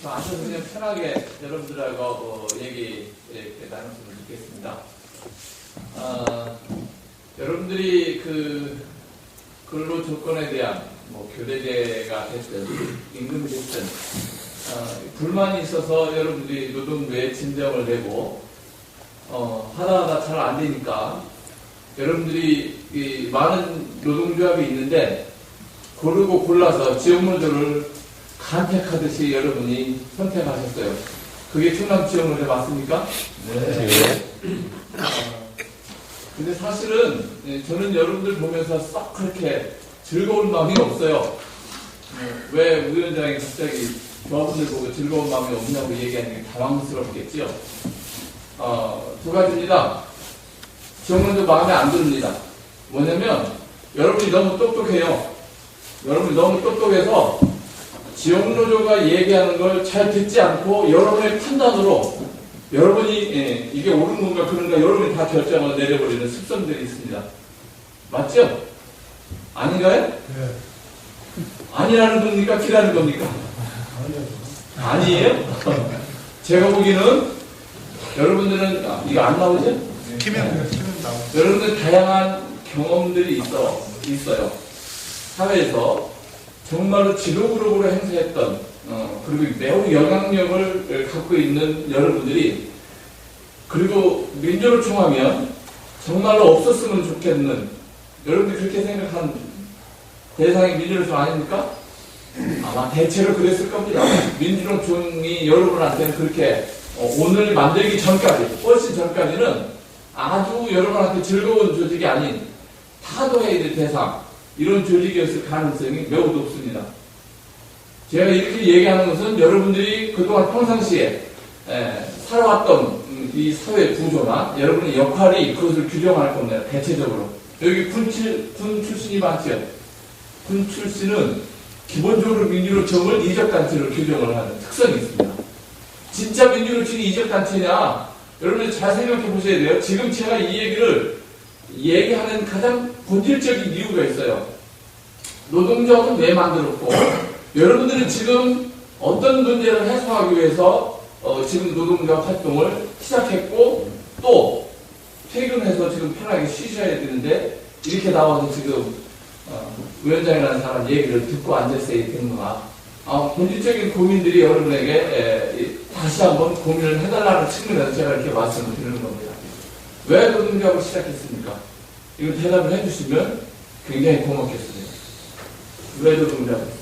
아주 그냥 편하게 여러분들하고 얘기 나눴으면 좋겠습니다. 여러분들이 그 근로 조건에 대한 교대제가 됐든 임금이 됐든 불만이 있어서 여러분들이 노동부에 진정을 내고 하다하다 잘 안 되니까 여러분들이 많은 노동조합이 있는데 고르고 골라서 지역노조를 간택하듯이 여러분이 선택하셨어요. 그게 충남 지역노조 맞습니까? 네. 근데 사실은 저는 여러분들 보면서 썩 그렇게 즐거운 마음이 없어요. 왜 위원장이 갑자기 조합원들 보고 즐거운 마음이 없냐고 얘기하는 게 당황스럽겠죠. 두 가지입니다. 지역노조 마음에 안 듭니다. 뭐냐면 여러분이 너무 똑똑해요. 여러분이 너무 똑똑해서 지역노조가 얘기하는 걸 잘 듣지 않고 여러분의 판단으로 여러분이 이게 옳은 건가 그런가 여러분이 다 결정을 내려버리는 습성들이 있습니다. 맞죠? 아닌가요? 네. 아니라는 겁니까? 기라는 겁니까? 아니에요? 제가 보기에는 여러분들은 이거 안 나오죠? 키면 여러분들 다양한 경험들이 있어요. 사회에서 정말로 지도그룹으로 행사했던 그리고 매우 영향력을 갖고 있는 여러분들이 그리고 민주를 총하면 정말로 없었으면 좋겠는 여러분들이 그렇게 생각한 대상이 민주를 총 아닙니까? 아마 대체로 그랬을 겁니다. 민주노 총이 여러분한테는 그렇게 오늘 만들기 전까지 훨씬 전까지는 아주 여러분한테 즐거운 조직이 아닌 타도해야 될 대상 이런 조직이었을 가능성이 매우 높습니다. 제가 이렇게 얘기하는 것은 여러분들이 그동안 평상시에 살아왔던 이 사회 구조나 여러분의 역할이 그것을 규정할 겁니다. 대체적으로. 여기 군 출신이 많죠. 군 출신은 기본적으로 민주노총을 이적단체로 규정을 하는 특성이 있습니다. 진짜 민주노총이 이적단체냐? 여러분들 잘 생각해 보셔야 돼요. 지금 제가 이 얘기를 얘기하는 가장 본질적인 이유가 있어요. 노동조합은 왜 만들었고 여러분들은 지금 어떤 문제를 해소하기 위해서 지금 노동조합 활동을 시작했고 또 퇴근해서 지금 편하게 쉬셔야 되는데 이렇게 나와서 지금 위원장이라는 사람 얘기를 듣고 앉았어야 되는구나. 본질적인 고민들이 여러분에게 다시 한번 고민을 해달라는 측면에서 제가 이렇게 말씀을 드리는 겁니다. 왜 노동조합을 시작했습니까? 이거 대답을 해주시면 굉장히 고맙겠습니다. 왜 노동조합을 했습니까?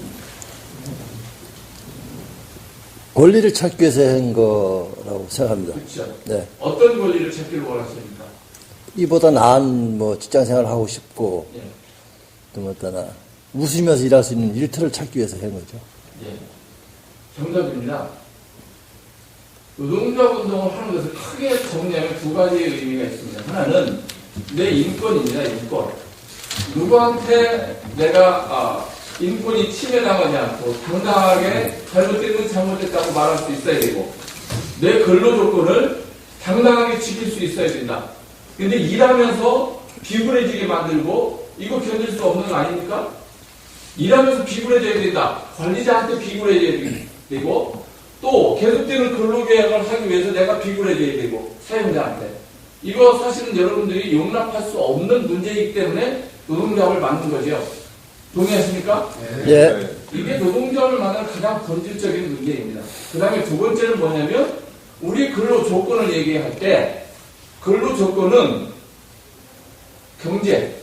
권리를 찾기 위해서 한 거라고 생각합니다. 그렇죠. 네. 어떤 권리를 찾기를 원하십니까? 이보다 나은 직장 생활을 하고 싶고, 예. 또 어떠나 웃으면서 일할 수 있는 일터를 찾기 위해서 한 거죠. 예. 정답입니다. 노동조합 운동을 하는 것을 크게 정리하면 두 가지의 의미가 있습니다. 하나는 내 인권입니다. 인권. 누구한테 내가 인권이 침해당하지 않고 당당하게 잘못된 건 잘못됐다고 말할 수 있어야 되고 내 근로 조건을 당당하게 지킬 수 있어야 된다. 근데 일하면서 비굴해지게 만들고 이거 견딜 수 없는 거 아닙니까? 일하면서 비굴해져야 된다. 관리자한테 비굴해져야 되고 또 계속되는 근로계약을 하기 위해서 내가 비굴해져야 되고 사용자한테 이거 사실은 여러분들이 용납할 수 없는 문제이기 때문에 노동조합을 만든 거죠. 동의하십니까? 네. 예. 이게 노동조합을 만드는 가장 본질적인 문제입니다. 그 다음에 두 번째는 뭐냐면 우리 근로 조건을 얘기할 때 근로 조건은 경제,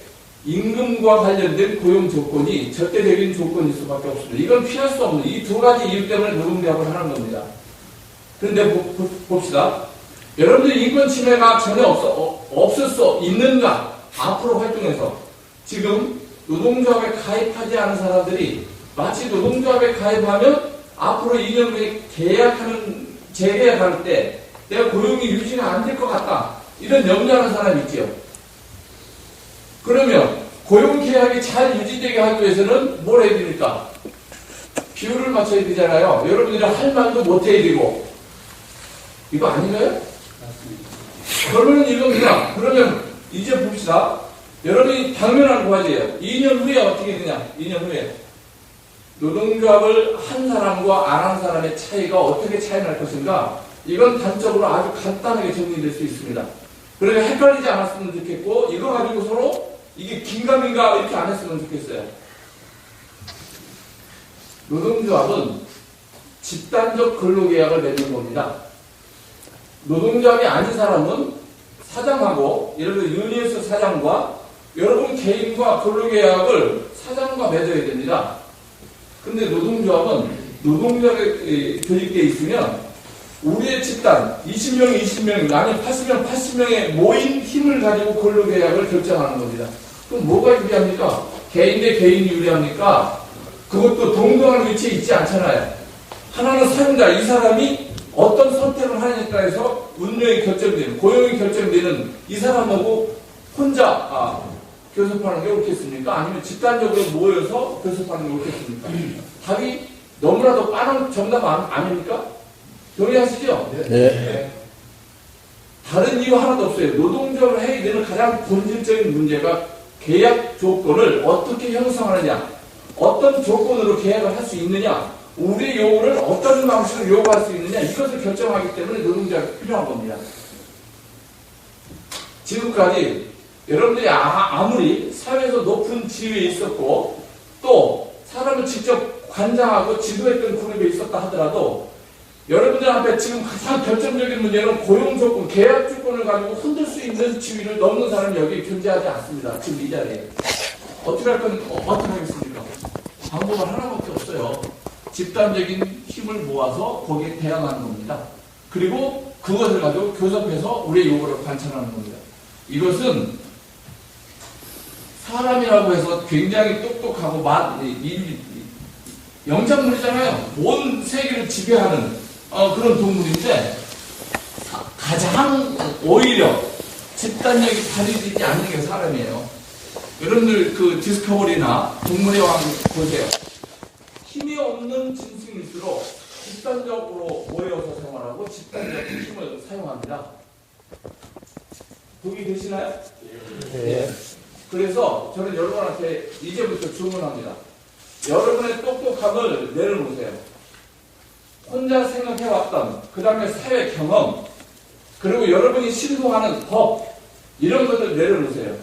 임금과 관련된 고용 조건이 절대적인 조건일 수밖에 없습니다. 이건 피할 수 없는 이 두 가지 이유 때문에 노동조합을 하는 겁니다. 그런데 봅시다. 여러분들 인권 침해가 전혀 없을 수 있는가? 앞으로 활동해서 지금 노동조합에 가입하지 않은 사람들이 마치 노동조합에 가입하면 앞으로 2년 후에 재계약할 때 내가 고용이 유지가 안 될 것 같다. 이런 염려하는 사람이 있죠. 그러면 고용계약이 잘 유지되게 하기 위해서는 뭘 해야 됩니까? 비율을 맞춰야 되잖아요. 여러분들이 할 말도 못 해야 되고. 이거 아닌가요? 결론은 이겁니다. 그러면 이제 봅시다. 여러분이 당면한 과제예요. 2년 후에 어떻게 되냐? 2년 후에. 노동조합을 한 사람과 안 한 사람의 차이가 어떻게 차이 날 것인가? 이건 단적으로 아주 간단하게 정리될 수 있습니다. 그러니까 헷갈리지 않았으면 좋겠고, 이거 가지고 서로 이게 긴가민가 이렇게 안 했으면 좋겠어요. 노동조합은 집단적 근로계약을 맺는 겁니다. 노동조합이 아닌 사람은 사장하고, 예를 들어 유니에스 사장과 여러분 개인과 근로계약을 사장과 맺어야 됩니다. 근데 노동조합은 노동조합에 조직되어 있으면 우리의 집단 20명, 20명, 아니면 80명, 80명의 모인 힘을 가지고 근로계약을 결정하는 겁니다. 그럼 뭐가 유리합니까? 개인 대 개인이 유리합니까? 그것도 동등한 위치에 있지 않잖아요. 하나는 사용자, 이 사람이 어떤 선택을 하느냐에 따라서 운명이 결정되는, 고용이 결정되는 이 사람하고 혼자 교섭하는 게 옳겠습니까? 아니면 집단적으로 모여서 교섭하는 게 옳겠습니까? 답이 너무나도 빠른 정답 아닙니까? 동의하시죠? 네. 다른 이유 하나도 없어요. 노동조합을 해야 되는 가장 본질적인 문제가 계약 조건을 어떻게 형성하느냐, 어떤 조건으로 계약을 할 수 있느냐, 우리의 요구를 어떤 방식으로 요구할 수 있느냐, 이것을 결정하기 때문에 노동조합이 필요한 겁니다. 지금까지 여러분들이 아무리 사회에서 높은 지위에 있었고 또 사람을 직접 관장하고 지도했던 그룹에 있었다 하더라도 여러분들 앞에 지금 가장 결정적인 문제는 고용조건, 계약 조건을 가지고 흔들 수 있는 지위를 넘는 사람이 여기 존재하지 않습니다. 지금 이 자리에. 어떻게 할 건, 어떻게 하겠습니까? 방법은 하나밖에 없어요. 집단적인 힘을 모아서 거기에 대항하는 겁니다. 그리고 그것을 가지고 교섭해서 우리의 요구를 관철하는 겁니다. 이것은 사람이라고 해서 굉장히 똑똑하고 영장물이잖아요. 온 세계를 지배하는 그런 동물인데 가장 오히려 집단력이 발휘되지 않는 게 사람이에요. 여러분들 그 디스커버리나 동물의 왕 보세요. 힘이 없는 짐승일수록 집단적으로 모여서 생활하고 집단적 힘을 사용합니다. 동의되시나요? 네. 그래서 저는 여러분한테 이제부터 주문합니다. 여러분의 똑똑함을 내려놓으세요. 혼자 생각해왔던 그 다음에 사회 경험, 그리고 여러분이 신고하는 법, 이런 것들 내려놓으세요.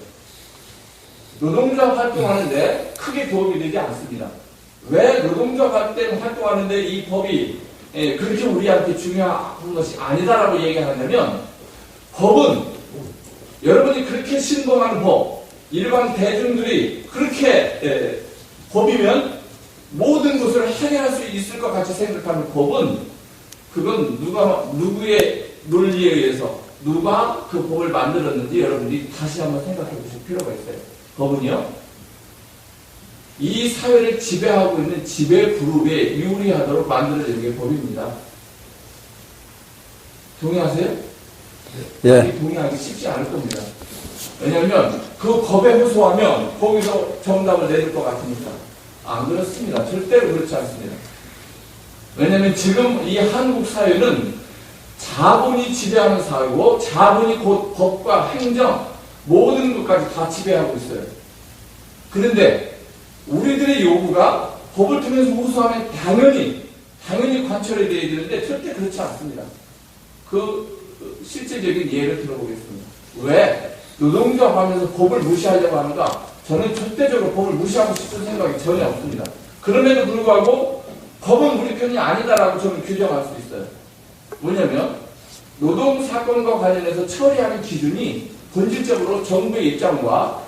노동조합 활동하는데 크게 도움이 되지 않습니다. 왜 노동조합 활동하는데 이 법이 그렇게 우리한테 중요한 것이 아니다라고 얘기하냐면, 법은 여러분이 그렇게 신봉하는 법, 일반 대중들이 그렇게 법이면 모든 것을 해결할 수 있을 것 같이 생각하는 법은, 그건 누구의 논리에 의해서 누가 그 법을 만들었는지 여러분들이 다시 한번 생각해 보실 필요가 있어요. 법은요, 이 사회를 지배하고 있는 지배 그룹에 유리하도록 만들어지는 게 법입니다. 동의하세요? 예. 동의하기 쉽지 않을 겁니다. 왜냐하면 그 법에 호소하면 거기서 정답을 내릴 것 같으니까. 안 그렇습니다. 절대로 그렇지 않습니다. 왜냐하면 지금 이 한국 사회는 자본이 지배하는 사회고, 자본이 곧 법과 행정 모든 것까지 다 지배하고 있어요. 그런데 우리들의 요구가 법을 통해서 호소하면 당연히 관철이 되어야 되는데 절대 그렇지 않습니다. 그 실제적인 예를 들어보겠습니다. 왜 노동조합 하면서 법을 무시하려고 하는가? 저는 절대적으로 법을 무시하고 싶은 생각이 전혀 없습니다. 그럼에도 불구하고 법은 우리 편이 아니다라고 저는 규정할 수 있어요. 뭐냐면 노동사건과 관련해서 처리하는 기준이 본질적으로 정부의 입장과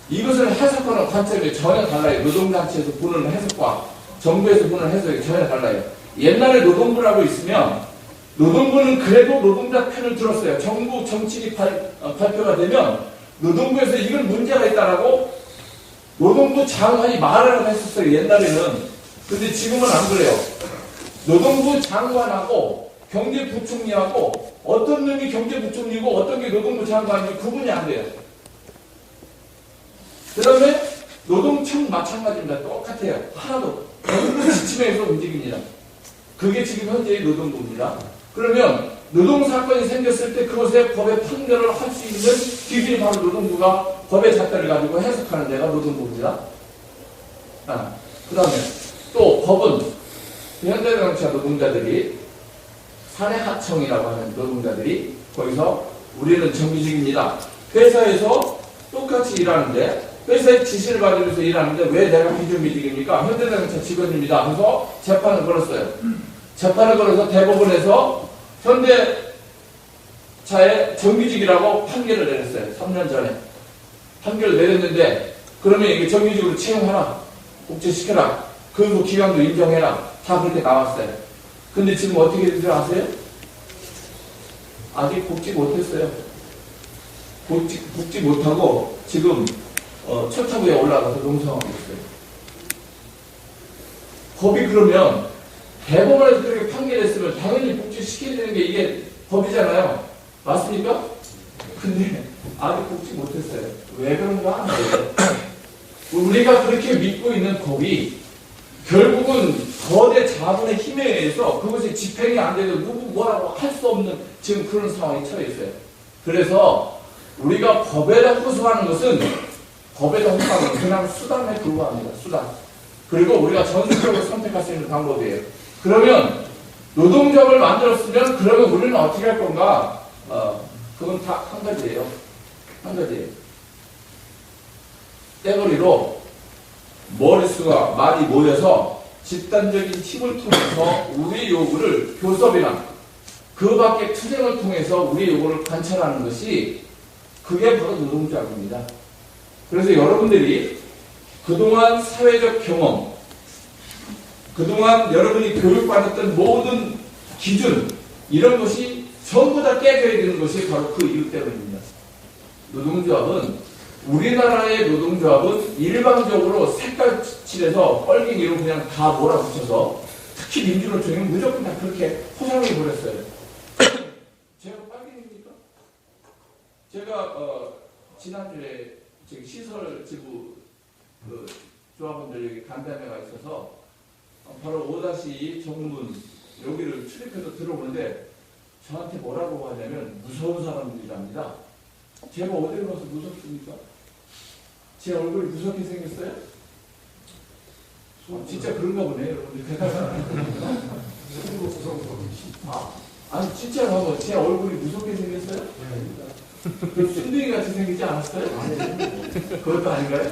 이것을 해석하는 관점이 전혀 달라요. 노동단체에서 보는 해석과 정부에서 보는 해석이 전혀 달라요. 옛날에 노동부라고 있으면 노동부는 그래도 노동자 편을 들었어요. 정부 정책이 발표가 되면 노동부에서 이건 문제가 있다라고 노동부 장관이 말을 했었어요. 옛날에는. 근데 지금은 안 그래요. 노동부 장관하고 경제부총리하고 어떤 놈이 경제부총리고 어떤 게 노동부 장관인지 구분이 안 돼요. 그 다음에 노동청 마찬가지입니다. 똑같아요. 하나도. 노동부 지침에서 움직입니다. 그게 지금 현재의 노동부입니다. 그러면 노동사건이 생겼을 때 그것에 법의 판결을 할 수 있는 기준이 바로 노동부가 법의 잣대를 가지고 해석하는 데가 노동부입니다. 그 다음에 또 법은 현대자동차 노동자들이 사내하청이라고 하는 노동자들이 거기서 우리는 정규직입니다. 회사에서 똑같이 일하는데 회사의 지시를 받으면서 일하는데 왜 내가 비정규직입니까? 현대자동차 직원입니다. 그래서 재판을 걸었어요. 재판을 걸어서 대법원에서 현대차의 정규직이라고 판결을 내렸어요. 3년 전에. 판결을 내렸는데 그러면 이게 정규직으로 채용하라. 복제시켜라. 근무 기간도 인정해라. 다 그렇게 나왔어요. 근데 지금 어떻게 되는지 아세요? 아직 복직 못했어요. 복직 못하고 지금 철탑 위에 올라가서 농성하고 있어요. 법이 그러면 대법원에서 그렇게 판결했으면 당연히 복직시켜야 되는 게 이게 법이잖아요. 맞습니까? 근데 아직 복직 못했어요. 왜 그런가? 우리가 그렇게 믿고 있는 법이 결국은 거대 자본의 힘에 의해서 그것이 집행이 안 돼도 누구 뭐라고 할 수 없는 지금 그런 상황에 처해 있어요. 그래서 우리가 법에다 호소하는 것은 그냥 수단에 불과합니다. 수단. 그리고 우리가 전술적으로 선택할 수 있는 방법이에요. 그러면 노동조합을 만들었으면 그러면 우리는 어떻게 할 건가? 그건 다 한 가지예요. 한 가지예요. 떼거리로 머릿수가 많이 모여서 집단적인 힘을 통해서 우리 요구를 교섭이나 그 밖의 투쟁을 통해서 우리 요구를 관철하는 것이 그게 바로 노동조합입니다. 그래서 여러분들이 그동안 사회적 경험, 그동안 여러분이 교육받았던 모든 기준 이런 것이 전부 다 깨져야 되는 것이 바로 그 이유 때문입니다. 노동조합은 우리나라의 노동조합은 일방적으로 색깔 칠해서 뻘갱이로 그냥 다 몰아붙여서 특히 민주노총은 무조건 다 그렇게 포장해버렸어요. 제가 빨갱이입니까? 제가 지난주에 시설 지부 조합원들 여기 간담회가 있어서 바로 5-2 정문 여기를 출입해서 들어오는데 저한테 뭐라고 하냐면 무서운 사람들이랍니다. 제가 어디를 가서 무섭습니까? 제 얼굴이 무섭게 생겼어요? 진짜 그런가 보네, 여러분들. 아니, 진짜로 하고 제 얼굴이 무섭게 생겼어요? 그 순둥이 같이 생기지 않았어요? 그것도 아닌가요?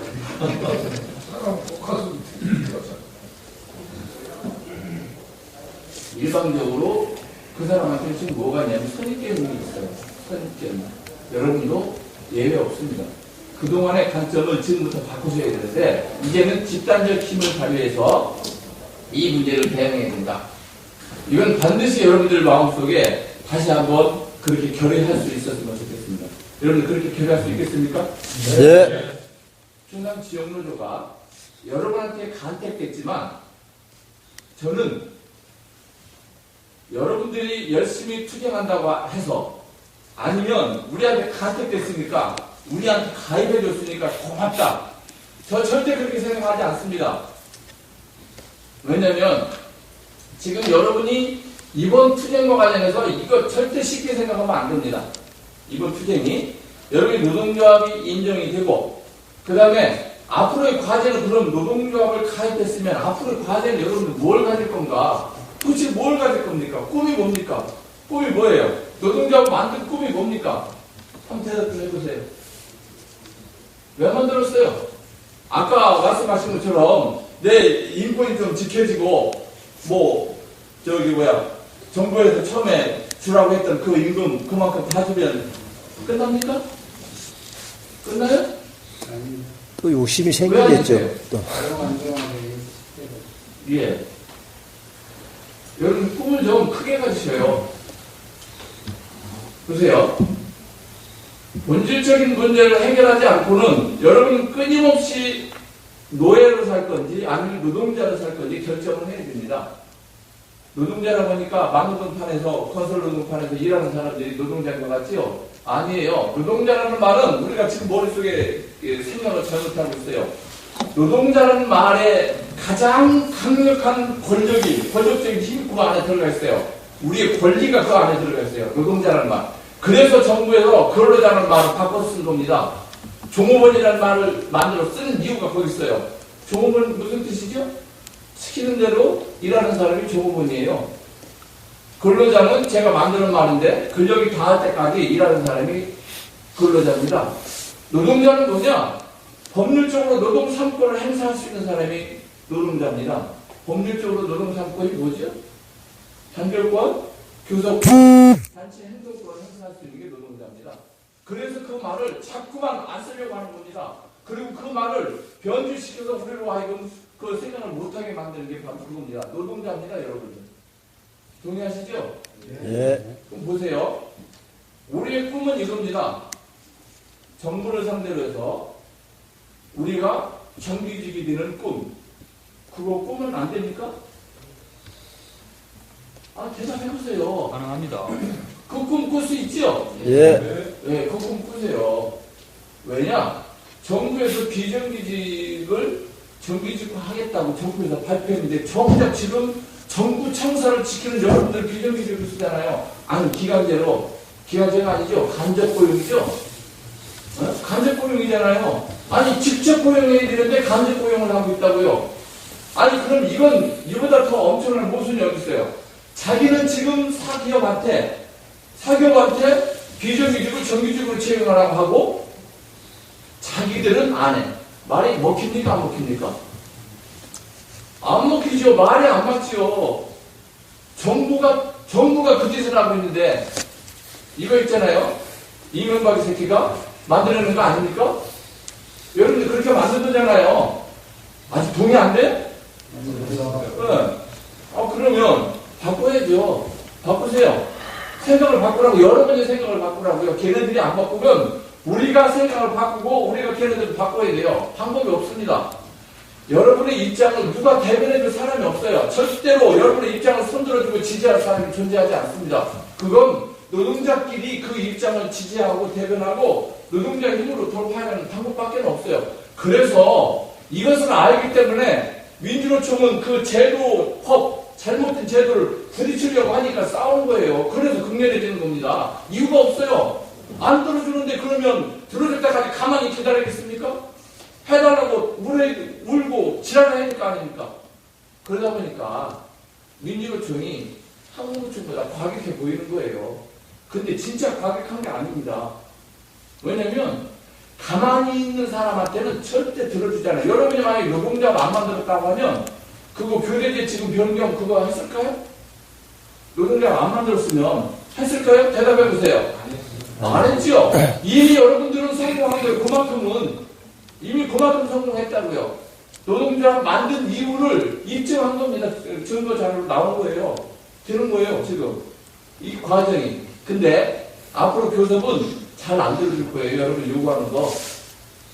일방적으로 그 사람한테 지금 뭐가 있냐면 선입견이 있어요. 선입견. 여러분도 예외 없습니다. 그동안의 관점을 지금부터 바꾸셔야 되는데 이제는 집단적 힘을 발휘해서 이 문제를 대응해야 된다. 이건 반드시 여러분들 마음속에 다시 한번 그렇게 결의할 수 있었으면 좋겠습니다. 여러분들 그렇게 결의할 수 있겠습니까? 네. 충남지역노조가 여러분한테 간택됐지만 저는 여러분들이 열심히 투쟁한다고 해서 아니면 우리한테 간택됐으니까 우리한테 가입해줬으니까 고맙다. 저 절대 그렇게 생각하지 않습니다. 왜냐면 지금 여러분이 이번 투쟁과 관련해서 이거 절대 쉽게 생각하면 안 됩니다. 이번 투쟁이 여러분이 노동조합이 인정이 되고 그 다음에 앞으로의 과제는 그럼 노동조합을 가입했으면 앞으로의 과제는 여러분들 뭘 가질 건가? 도대체 뭘 가질 겁니까? 꿈이 뭡니까? 꿈이 뭐예요? 노동조합 만든 꿈이 뭡니까? 한번 대답 좀 해보세요. 왜 만들었어요? 아까 말씀하신 것처럼 내 인권이 좀 지켜지고 정부에서 처음에 주라고 했던 그 임금 그만큼 다 주면 끝납니까? 끝나요? 또 욕심이 생기겠죠. 또. 예. 여러분 꿈을 좀 크게 가지셔요. 보세요. 본질적인 문제를 해결하지 않고는 여러분 끊임없이 노예로 살 건지 아니면 노동자로 살 건지 결정을 해야 됩니다. 노동자라고 하니까 막노동판에서 건설 노동판에서 일하는 사람들이 노동자인 것 같지요? 아니에요. 노동자라는 말은 우리가 지금 머릿속에 생각을 잘못하고 있어요. 노동자라는 말에 가장 강력한 권력적인 힘이 그 안에 들어가 있어요. 우리의 권리가 그 안에 들어가 있어요. 노동자라는 말. 그래서 정부에서 근로자라는 말을 바꿔 쓴 겁니다. 종업원이라는 말을 만들어 쓴 이유가 거기 있어요. 종업원 무슨 뜻이죠? 시키는 대로 일하는 사람이 조고분이에요. 근로자는 제가 만드는 말인데 근력이 닿을 때까지 일하는 사람이 근로자입니다. 노동자는 뭐냐? 법률적으로 노동 3권을 행사할 수 있는 사람이 노동자입니다. 법률적으로 노동 3권이 뭐죠? 단결권, 교섭권, 단체 행동권을 행사할 수 있는 게 노동자입니다. 그래서 그 말을 자꾸만 안 쓰려고 하는 겁니다. 그리고 그 말을 변주시켜서 우리로 하여금 그 생각을 못하게 만드는 게 바로 그겁니다. 노동자입니다, 여러분. 동의하시죠? 예. 그럼 보세요. 우리의 꿈은 이겁니다. 정부를 상대로 해서 우리가 정규직이 되는 꿈. 그거 꾸면 안 됩니까? 아, 대답해보세요. 가능합니다. 그 꿈 꿀 수 있죠? 예. 네, 그 꿈 꾸세요. 왜냐? 정부에서 비정규직을 정규직화 하겠다고 정부에서 발표했는데 정작 지금 정부 청사를 지키는 여러분들 비정규직을 쓰잖아요. 아니, 기간제가 아니죠. 간접 고용이죠. 어? 간접 고용이잖아요. 아니, 직접 고용해야 되는데 간접 고용을 하고 있다고요. 아니, 그럼 이건 이보다 더 엄청난 모순이 어디 있어요? 자기는 지금 사기업한테 비정규직을 정규직으로 채용하라고 하고 자기들은 안 해. 말이 먹힙니까? 안 먹힙니까? 안 먹히죠. 말이 안 맞지요. 정부가 그 짓을 하고 있는데 이거 있잖아요. 이명박이 새끼가 만들어낸 거 아닙니까? 여러분들 그렇게 만들었잖아요. 아직 동의 안 돼? 네. 그러면 바꿔야죠. 바꾸세요. 생각을 바꾸라고, 여러분의 생각을 바꾸라고요. 걔네들이 안 바꾸면 우리가 생각을 바꾸고 우리가 걔네들을 바꿔야 돼요. 방법이 없습니다. 여러분의 입장을 누가 대변해줄 사람이 없어요. 절대로 여러분의 입장을 손들어주고 지지할 사람이 존재하지 않습니다. 그건 노동자끼리 그 입장을 지지하고 대변하고 노동자 힘으로 돌파하는 방법밖에 없어요. 그래서 이것을 알기 때문에 민주노총은 그 제도, 잘못된 제도를 부딪히려고 하니까 싸우는 거예요. 그래서 극렬해지는 겁니다. 이유가 없어요. 안 들어주는데 그러면 들어줄 때까지 가만히 기다리겠습니까? 해달라고 울고 지랄을 하니까 아닙니까? 그러다 보니까 민주노총이 한국노총보다 과격해 보이는 거예요. 근데 진짜 과격한 게 아닙니다. 왜냐면 가만히 있는 사람한테는 절대 들어주잖아요. 여러분이 만약에 노동자가 안 만들었다고 하면 그거 교대제 지금 변경 그거 했을까요? 노동자가 안 만들었으면 했을까요? 대답해보세요. 안 했죠? 이미 여러분들은 성공한 거예요. 이미 그만큼 성공했다고요. 노동자 만든 이유를 입증한 겁니다. 증거 자료로 나온 거예요. 되는 거예요, 지금. 이 과정이. 근데 앞으로 교섭은 잘 안 들어줄 거예요. 여러분 요구하는 거.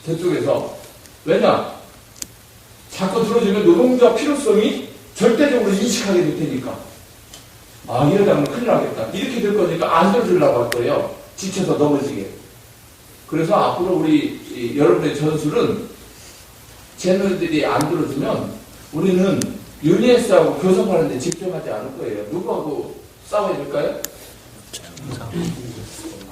저쪽에서. 왜냐? 자꾸 들어주면 노동자 필요성이 절대적으로 인식하게 될 테니까. 아, 이러다면 큰일 나겠다. 이렇게 될 거니까 안 들어주려고 할 거예요. 지쳐서 넘어지게. 그래서 앞으로 우리 여러분의 전술은 쟤네들이 안 들어주면 우리는 유니에스하고 교섭하는데 집중하지 않을 거예요. 누구하고 싸워야 될까요?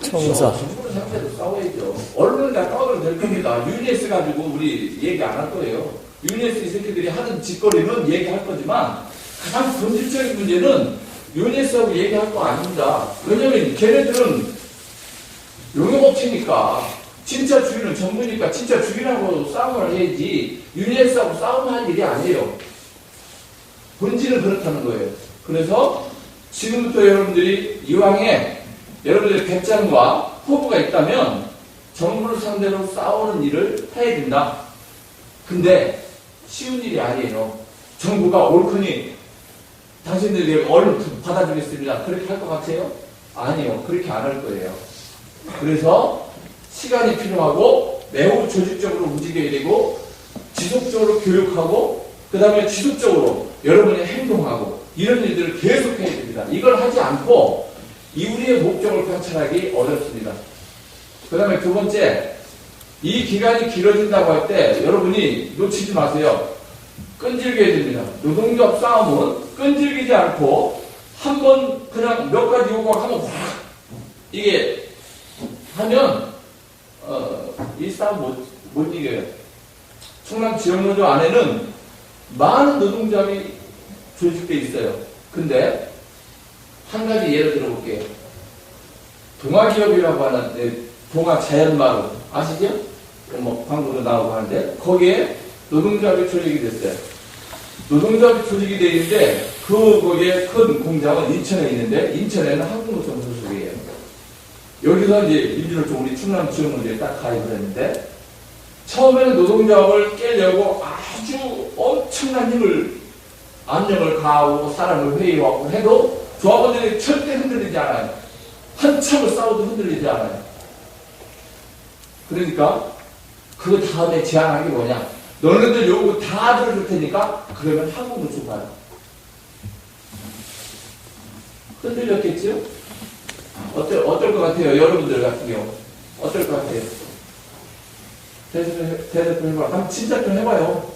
청사. 정부를 상대로 싸워야죠. 언론을 다 떠들어도 될 겁니다. 유니에스 가지고 우리 얘기 안 할 거예요. 유니에스 이 새끼들이 하는 짓거리는 얘기할 거지만 가장 본질적인 문제는 유니에스하고 얘기할 거 아닙니다. 왜냐면 걔네들은 용역업체니까 진짜 주인은 정부니까 진짜 주인하고 싸움을 해야지 유니에스하고 싸움할 일이 아니에요. 본질은 그렇다는 거예요. 그래서 지금부터 여러분들이 이왕에 여러분들의 배짱과 포부가 있다면 정부를 상대로 싸우는 일을 해야 된다. 근데 쉬운 일이 아니에요. 정부가 옳거니 당신들이 얼른 받아주겠습니다. 그렇게 할 것 같아요? 아니요. 그렇게 안 할 거예요. 그래서 시간이 필요하고 매우 조직적으로 움직여야 되고 지속적으로 교육하고 그 다음에 지속적으로 여러분이 행동하고 이런 일들을 계속해야 됩니다. 이걸 하지 않고 이 우리의 목적을 관찰하기 어렵습니다. 그 다음에 두 번째, 이 기간이 길어진다고 할 때 여러분이 놓치지 마세요. 끈질겨야 됩니다. 노동조합 싸움은 끈질기지 않고 한번 그냥 몇 가지 요구하면 확 이게 하면 이 싸움 못 이겨요. 충남 지역노조 안에는 많은 노동조합이 조직돼 있어요. 근데 한 가지 예를 들어볼게요. 동아기업이라고 하는 동아자연마을 아시죠? 뭐 광고도 나오고 하는데 거기에 노동조합이 조직이 됐어요. 노동조합이 조직이 되어 있는데 거기에 큰 공장은 인천에 있는데 인천에는 한국노총 소속이에요. 여기서 이제 민주노총 우리 충남 지역문제에 딱 가입을 했는데 처음에는 노동조합을 깨려고 아주 엄청난 압력을 가하고 사람을 회의하고 해도 조합원들이 절대 흔들리지 않아요. 한참을 싸워도 흔들리지 않아요. 그러니까 그 다음에 제안한 게 뭐냐? 너네들 요구 다 들어줄 테니까 그러면 한국노총 가요. 흔들렸겠죠? 어떨 것 같아요? 여러분들 같은 경우 어떨 것 같아요? 대답 해봐. 한번 진짜 좀 해봐요.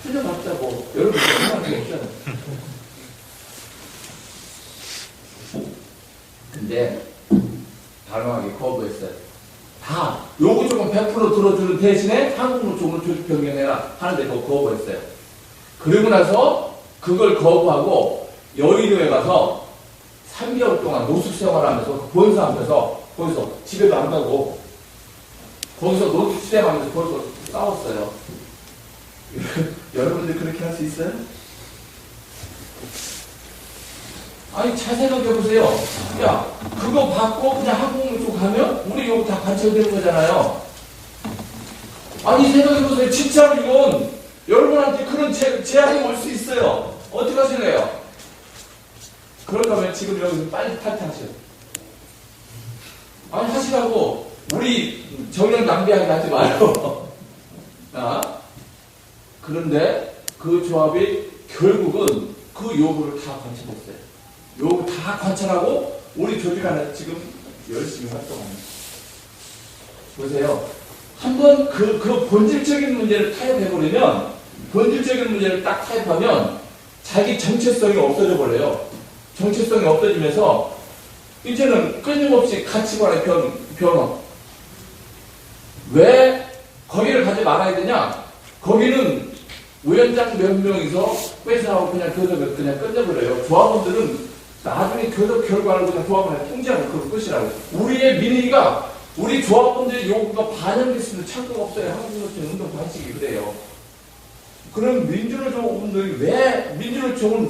틀려봤자 뭐 여러분들 생각할 게 없잖아요. 근데 단호하게 거부했어요. 다 요구 조금 100% 들어주는 대신에 한국노총을 조직 변경해라 하는데 그거 거부했어요. 그리고 나서 그걸 거부하고 여의도에 가서 3개월 동안 노숙 생활하면서 본사하면서 거기서 집에도 안 가고 거기서 노숙 시대하면서 거기서 싸웠어요. 여러분들 그렇게 할 수 있어요? 아니 잘 생각해보세요. 야 그거 받고 그냥 한국노총 가면 우리 요거 다 관철되는 거잖아요. 아니 생각해보세요. 진짜로 이건 여러분한테 그런 제안이 올 수 있어요. 어떻게 하실래요? 그럴 거면 지금 여기서 빨리 탈퇴하세요. 아니 하시라고 우리 정력 낭비하게 하지 마요. 그런데 그 조합이 결국은 그 요구를 다 관철했어요. 요구 다 관철하고 우리 조직 안에 지금 열심히 활동합니다. 보세요. 한번 그 본질적인 문제를 타협해버리면 본질적인 문제를 딱 타협하면 자기 정체성이 없어져 버려요. 정체성이 없어지면서 이제는 끊임없이 가치관의 변화. 왜 거기를 가지 말아야 되냐? 거기는 위원장 몇 명이서 회사하고 그냥 교섭을 그냥 끝내버려요. 조합원들은 나중에 교섭 결과를 그냥 조합원에 통제하는 그런 끝이라고. 우리의 민의가 우리 조합원들의 요구가 반영됐으면 참고가 없어요. 한국노총 운동 방식이 그래요. 그럼 민주노총은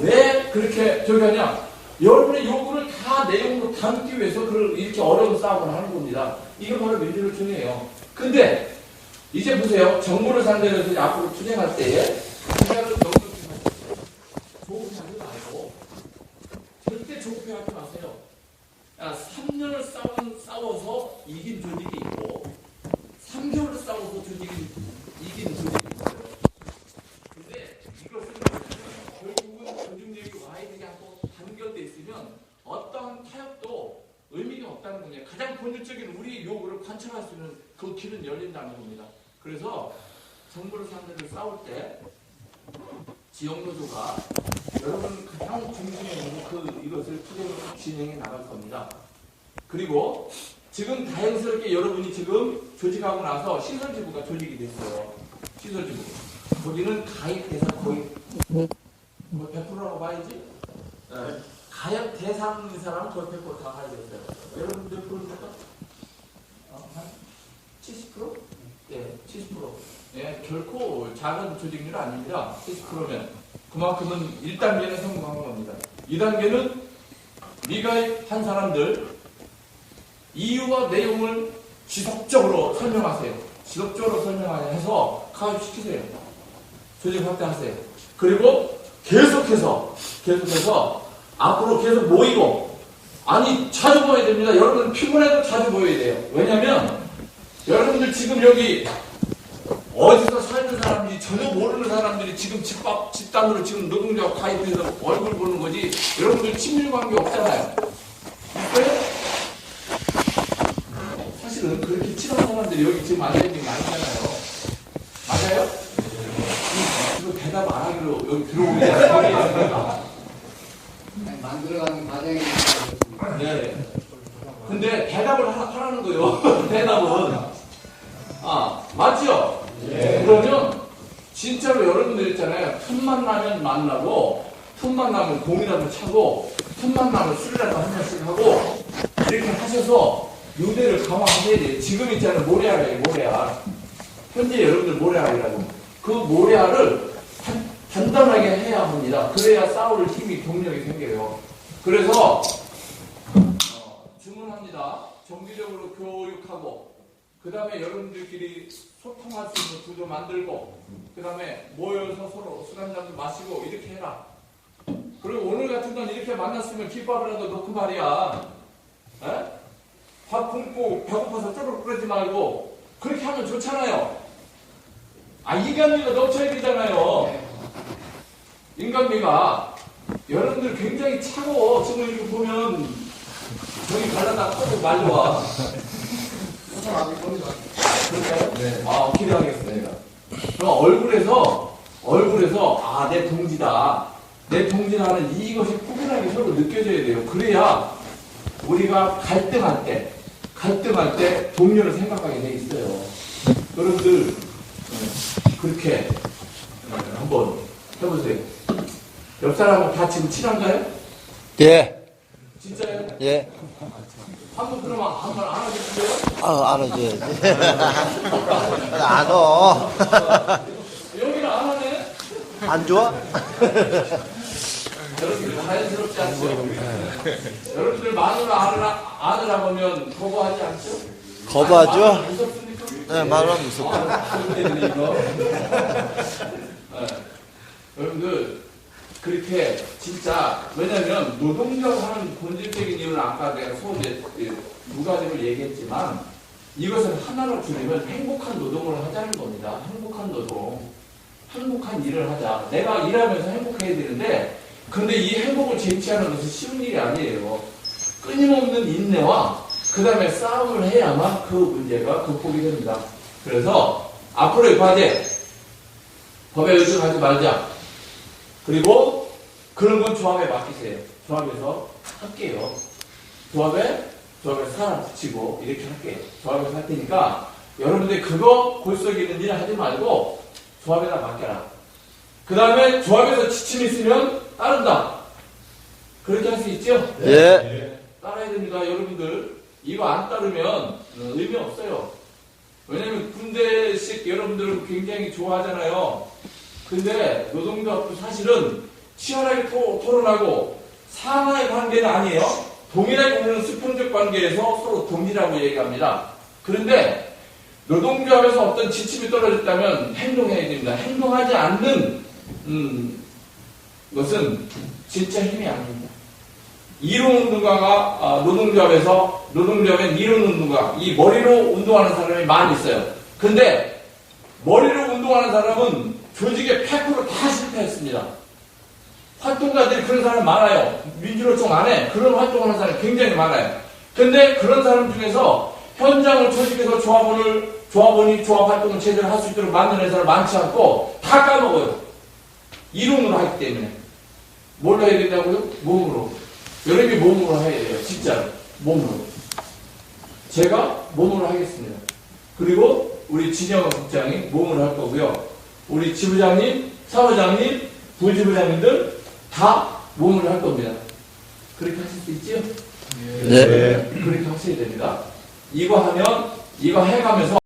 왜 그렇게 저기 하냐? 여러분의 요구를 다 내용으로 담기 위해서 이렇게 어려운 싸움을 하는 겁니다. 이게 바로 민주노총이에요. 근데 이제 보세요. 정부를 상대로 앞으로 투쟁할 때에 투쟁을 너무 조급하지 말고 절대 조급해하지 마세요. 3년을 싸워서 이긴 조직이 있고 3개월을 싸워서 이긴 조직이 있어요. 근데 이것은 결국은 조직력이 와이드게 하고 단결돼 있으면 어떠한 타협도 의미가 없다는 겁니다. 가장 본질적인 우리 요구를 관철할 수 있는 그 길은 열린다는 겁니다. 그래서 정부를 상대로 싸울 때 지역노조가 여러분 가장 중심에 있는 이것을 투쟁으로 진행해 나갈 겁니다. 그리고 지금 다행스럽게 여러분이 지금 조직하고 나서 시설지부가 조직이 됐어요. 시설지부. 거기는 가입 대상 거의 100%라고 봐야지. 네. 가입 대상인 사람은 거의 100% 다 가입됐어요. 여러분들 그럽니까? 한 70%? 예, 70%. 예, 결코 작은 조직률 아닙니다. 70%면. 그만큼은 1단계는 성공한 겁니다. 2단계는 미가입한 사람들 이유와 내용을 지속적으로 설명하세요. 지속적으로 설명해서 가입시키세요. 조직 확대하세요. 그리고 계속해서 앞으로 계속 모이고 자주 모여야 됩니다. 여러분 피곤해도 자주 모여야 돼요. 왜냐면 여러분들 지금 여기 어디서 살는 사람인지 전혀 모르는 사람들이 지금 집단으로 지금 노동조합 가입해서 얼굴 보는 거지 여러분들 친밀관계 없잖아요. 있어요? 사실은 그렇게 친한 사람들이 여기 지금 앉아있는 게 많잖아요. 맞아요? 이거 대답 안 하기로 여기 들어오게 하니까 만들어가는 과정이 네. 근데 대답을 하라는 거예요. 대답은. 맞죠? 네. 그러면 진짜로 여러분들 있잖아요. 틈만 나면 만나고, 틈만 나면 공이라도 차고, 틈만 나면 술이라도 한 잔씩 하고, 이렇게 하셔서 요대를 강화하셔야 돼요. 지금 있잖아요. 모래알이에요, 모래알. 현재 여러분들 모래알이라고. 그 모래알을 단단하게 해야 합니다. 그래야 싸울 힘이, 동력이 생겨요. 그래서, 주문합니다. 정기적으로 교육하고, 그 다음에 여러분들끼리 소통할 수 있는 구조 만들고, 그 다음에 모여서 서로 술 한잔도 마시고, 이렇게 해라. 그리고 오늘 같은 건 이렇게 만났으면 김밥이라도 넣고 말이야. 에? 밥 굶고 배고파서 쪼르륵 그러지 말고, 그렇게 하면 좋잖아요. 인간미가 넘쳐야 되잖아요. 인간미가. 여러분들 굉장히 차고, 지금 이렇게 보면, 저기 갈라다 꺼져 말려와. 그럴까요? 네. 기대하겠습니다. 그럼 얼굴에서, 내 동지다. 내 동지라는 이것이 포근하게 서로 느껴져야 돼요. 그래야 우리가 갈등할 때 동료를 생각하게 돼 있어요. 여러분들, 그렇게 한번 해보세요. 옆 사람하고 다 지금 친한가요? 예. 진짜요? 예. 한번 그러면 한번 안아주세요. 알아줘야지. 안 와. 여기는 안 하네? 안 좋아? 여러분들 자연스럽지 않죠? 여러분들 마누라 아느라 보면 거부하지 않죠? 거부하죠? 마누라 무섭습니까? 네, 마누라 무섭다. 여러분들 그렇게 진짜 왜냐면 노동자로 하는 본질적인 이유는 아까 내가 소재 두 가지를 얘기했지만 이것을 하나로 줄이면 행복한 노동을 하자는 겁니다. 행복한 노동, 행복한 일을 하자. 내가 일하면서 행복해야 되는데 그런데 이 행복을 쟁취하는 것은 쉬운 일이 아니에요. 끊임없는 인내와 그 다음에 싸움을 해야만 그 문제가 극복이 됩니다. 그래서 앞으로의 과제 법에 의존하지 말자. 그리고 그런 건 조합에 맡기세요. 조합에서 할게요. 조합에 사람 붙이고 이렇게 할게요. 조합에서 할 테니까 여러분들 그거 골석 있는 일 하지 말고 조합에다 맡겨라. 그 다음에 조합에서 지침이 있으면 따른다. 그렇게 할 수 있죠? 예. 따라야 됩니다. 여러분들 이거 안 따르면 의미 없어요. 왜냐면 군대식 여러분들은 굉장히 좋아하잖아요. 근데 노동조합도 사실은 치열하게 토론하고 상하의 관계는 아니에요. 동일하게 보는 수평적 관계에서 서로 동지라고 얘기합니다. 그런데 노동조합에서 어떤 지침이 떨어졌다면 행동해야 됩니다. 행동하지 않는 것은 진짜 힘이 아닙니다. 이론운동가가 노동조합엔 이론운동가, 이 머리로 운동하는 사람이 많이 있어요. 근데 머리로 운동하는 사람은 조직의 100% 다 실패했습니다. 활동가들이 그런 사람 많아요. 민주노총 안에 그런 활동하는 사람이 굉장히 많아요. 근데 그런 사람 중에서 현장을 조직해서 조합원이 조합 활동을 제대로 할 수 있도록 만드는 사람 많지 않고 다 까먹어요. 이론으로 하기 때문에. 뭘로 해야 된다고요? 몸으로. 여러분이 몸으로 해야 돼요. 진짜로. 몸으로. 제가 몸으로 하겠습니다. 그리고 우리 진영 국장이 몸으로 할 거고요. 우리 지부장님, 사무장님, 부지부장님들 다 몸으로 할 겁니다. 그렇게 하실 수 있죠? 네. 그렇게 하셔야 됩니다. 이거 해가면서